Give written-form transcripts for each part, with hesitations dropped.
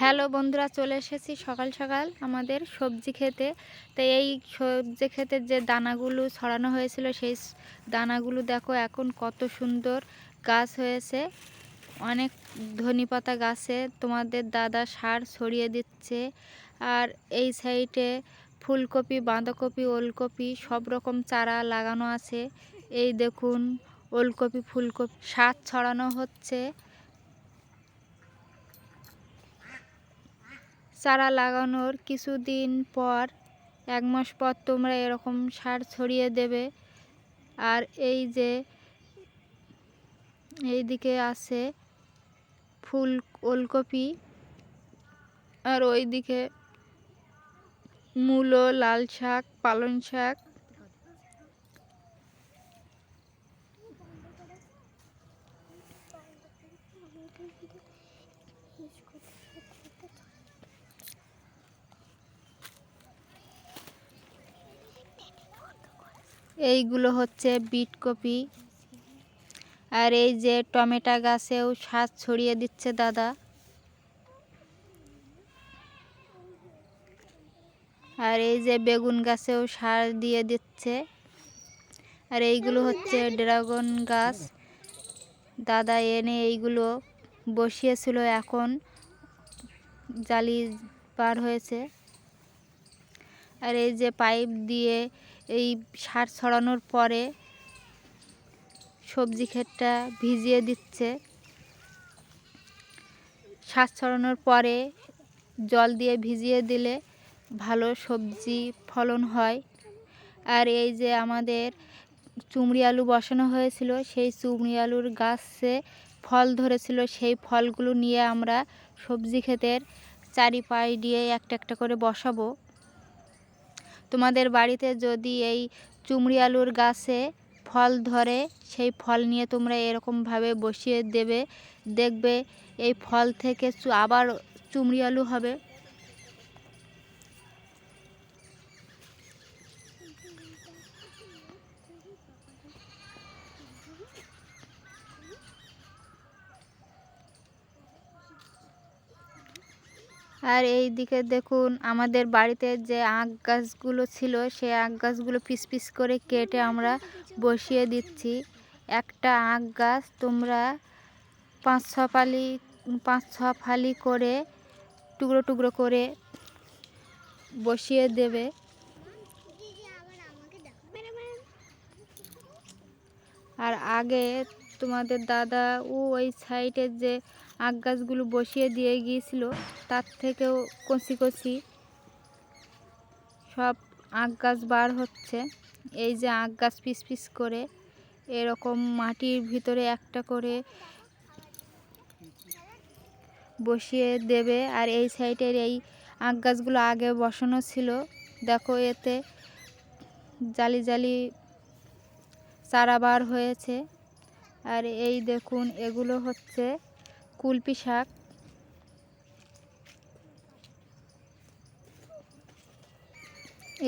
Hello বন্ধুরা, চলে এসেছি সকাল সকাল আমাদের সবজি খেতে। তো এই সবজি ক্ষেতের যে দানাগুলো ছড়ানো হয়েছিল সেই দানাগুলো দেখো এখন কত সুন্দর গাছ হয়েছে। অনেক ধনেপাতা গাছে তোমাদের দাদা সার ছড়িয়ে দিচ্ছে। আর এই সাইডে ফুলকপি, বাঁধাকপি, ওলকপি সব রকম চারা লাগানো আছে। এই দেখুন ওলকপি, ফুলকপি সার ছড়ানো হচ্ছে। চারা লাগানোর কিছুদিন পর, 1 মাস পর তোমরা এরকম সার ছড়িয়ে দেবে। আর এই যে এইদিকে আছে ফুল ওলকপি, আর ওইদিকে মূলো, লাল শাক, পালং শাক। এইগুলো হচ্ছে বিট কপি। আর এই যে টমেটো গাছেও সার ছড়িয়ে দিচ্ছে দাদা। আর এই যে বেগুন গাছেও সার দিয়ে দিচ্ছে। আর এইগুলো হচ্ছে ড্রাগন গাছ। দাদা এনে এইগুলো বসিয়েছিল, এখন জালি বার হয়েছে। আর এই যে পাইপ দিয়ে এই সার ছড়ানোর পরে সবজি ক্ষেতটা ভিজিয়ে দিচ্ছে। সার ছড়ানোর পরে জল দিয়ে ভিজিয়ে দিলে ভালো সবজি ফলন হয়। আর এই যে আমাদের চুমড়ি আলু বসানো হয়েছিল, সেই চুমড়ি আলুর গাছে ফল ধরেছিল। সেই ফলগুলো নিয়ে আমরা সবজি ক্ষেতের চারিপাশ দিয়ে একটা একটা করে বসাবো। তোমাদের বাড়িতে যদি এই চুমড়ি আলুর গাছে ফল ধরে, সেই ফল নিয়ে তোমরা এরকমভাবে বসিয়ে দেবে, দেখবে এই ফল থেকে আবার চুমড়ি আলু হবে। আর এই দিকে দেখুন আমাদের বাড়িতে যে আখ গাছগুলো ছিল, সেই আখ গাছগুলো পিস পিস করে কেটে আমরা বসিয়ে দিচ্ছি। একটা আখ গাছ তোমরা 5-6 ফালি করে টুকরো টুকরো করে বসিয়ে দেবে। আর আগে তোমাদের দাদা ওই সাইডের যে আখ গাছগুলো বসিয়ে দিয়ে গিয়েছিল, তার থেকেও কচি কচি সব আখ গাছ বার হচ্ছে। এই যে আখ গাছ পিস পিস করে এরকম মাটির ভিতরে একটা করে বসিয়ে দেবে। আর এই সাইডের এই আখ গাছগুলো আগে বসানো ছিল, দেখো এতে জালি জালি চারা বার হয়েছে। আর এই দেখুন এগুলো হচ্ছে কুলপি শাক।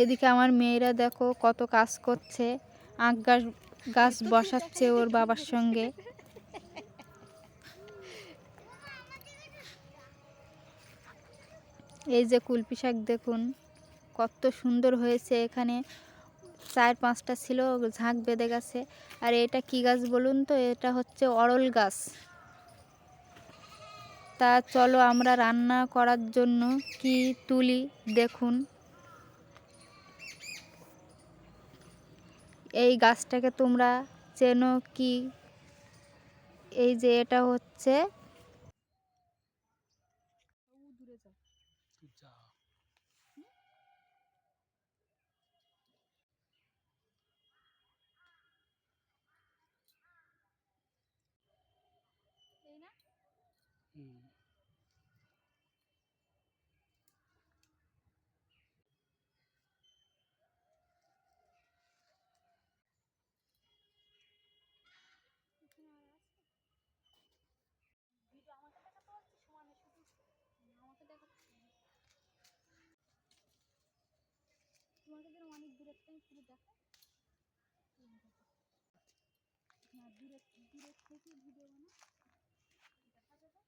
এদিকে আমার মেয়েরা দেখো কত কাজ করছে, আখ গাছ বসাচ্ছে ওর বাবার সঙ্গে। এই যে কুলপি শাক দেখুন কত সুন্দর হয়েছে, এখানে 4-5টা ছিল, ঝাঁক বেঁধে গেছে। আর এটা কি গাছ বলুন তো? এটা হচ্ছে অরল গাছ। তা চলো আমরা রান্না করার জন্য কি তুলি দেখুন। এই গাছটাকে তোমরা চেনো কি? এই যে এটা হচ্ছে অনেক দূরের থেকে পুরো দেখো, দূরের থেকে ভিডিও বানা দেখা যাবে।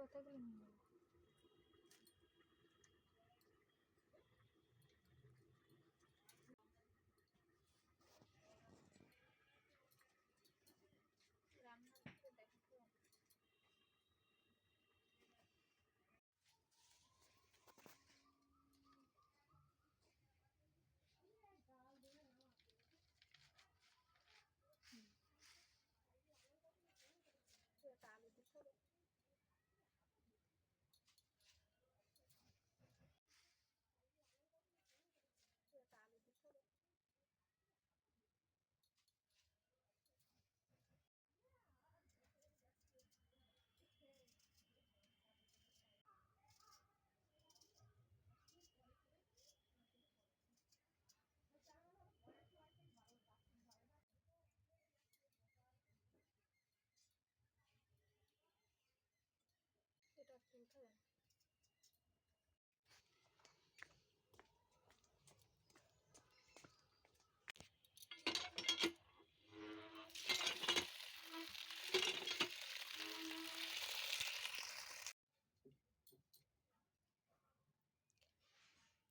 কথাগুলো নিয়ে নেবো। রান্না করে দেখাতে হবে। আলু দিতে হবে। আলু দিতে হবে। এটা তুলতে হবে।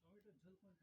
টমেটোর ঝোল কোনটা?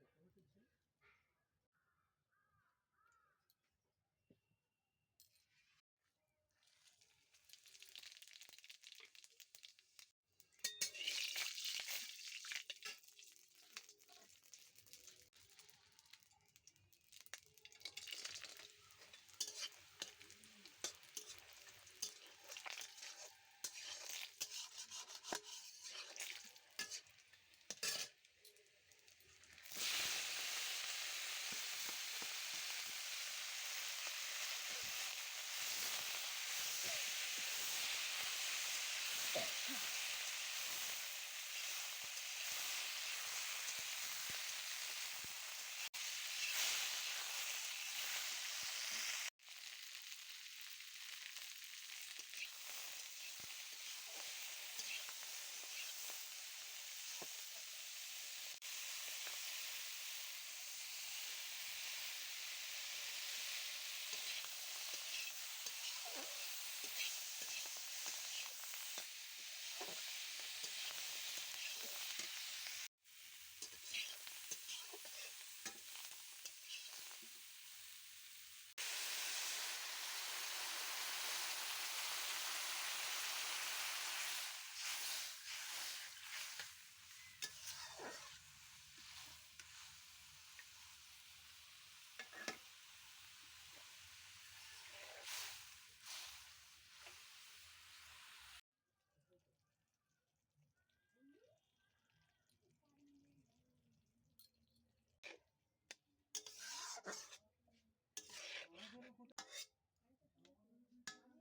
টমেটোর ঝোল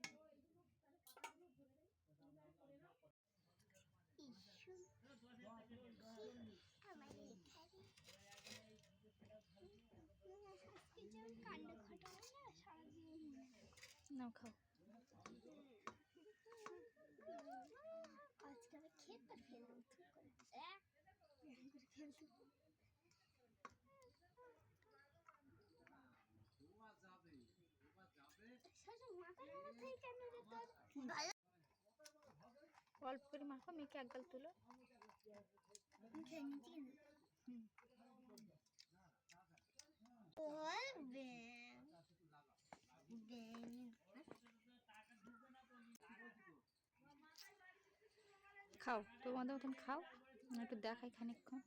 নাও খাও। আজকাল খেতে ফেললাম ঠিক করে ফেলতে অল্প করে মাখো, মেখে এক গাল তুলো। খাও তোমাদের মতন খাও, একটু দেখাই খানিকক্ষণ।